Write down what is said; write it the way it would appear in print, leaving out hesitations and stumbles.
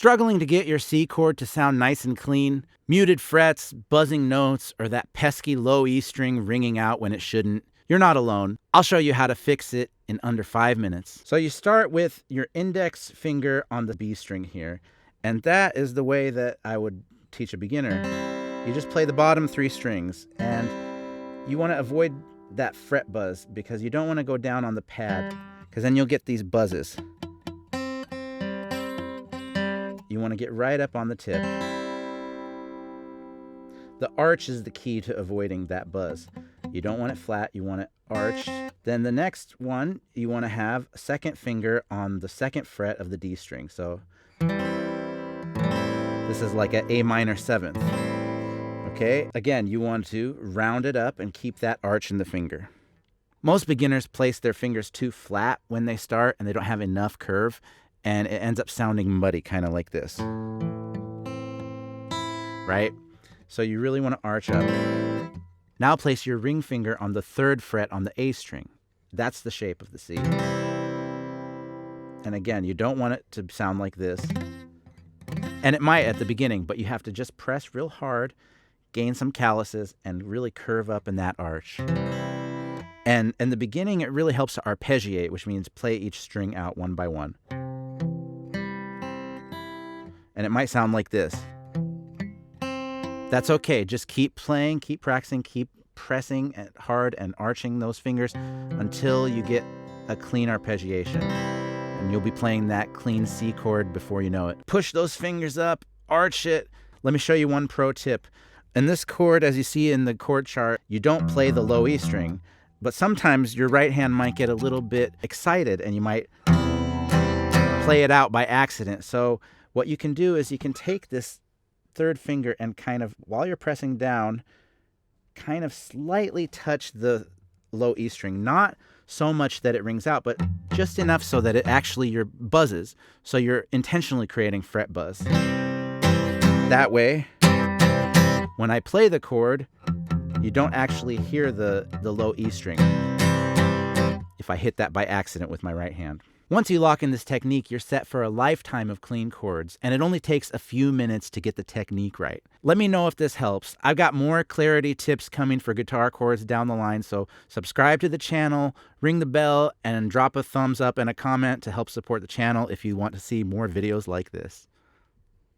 Struggling to get your C chord to sound nice and clean? Muted frets, buzzing notes, or that pesky low E string ringing out when it shouldn't? You're not alone. I'll show you how to fix it in under 5 minutes. So you start with your index finger on the B string here, and that is the way that I would teach a beginner. You just play the bottom 3 strings, and you want to avoid that fret buzz because you don't want to go down on the pad, because then you'll get these buzzes. You want to get right up on the tip. The arch is the key to avoiding that buzz. You don't want it flat, you want it arched. Then the next one, you want to have a second finger on the 2nd fret of the D string. So this is like an A minor 7th. Okay, again, you want to round it up and keep that arch in the finger. Most beginners place their fingers too flat when they start and they don't have enough curve, and it ends up sounding muddy, kind of like this. Right? So you really want to arch up. Now place your ring finger on the 3rd fret on the A string. That's the shape of the C. And again, you don't want it to sound like this. And it might at the beginning, but you have to just press real hard, gain some calluses, and really curve up in that arch. And in the beginning, it really helps to arpeggiate, which means play each string out one by one. And it might sound like this. That's okay. Just keep playing, keep practicing, keep pressing hard and arching those fingers until you get a clean arpeggiation. And you'll be playing that clean C chord before you know it. Push those fingers up, arch it. Let me show you one pro tip. In this chord, as you see in the chord chart, you don't play the low E string, but sometimes your right hand might get a little bit excited and you might play it out by accident. So what you can do is you can take this 3rd finger and kind of, while you're pressing down, kind of slightly touch the low E string. Not so much that it rings out, but just enough so that it actually buzzes. So you're intentionally creating fret buzz. That way, when I play the chord, you don't actually hear the low E string if I hit that by accident with my right hand. Once you lock in this technique, you're set for a lifetime of clean chords, and it only takes a few minutes to get the technique right. Let me know if this helps. I've got more clarity tips coming for guitar chords down the line, so subscribe to the channel, ring the bell, and drop a thumbs up and a comment to help support the channel if you want to see more videos like this.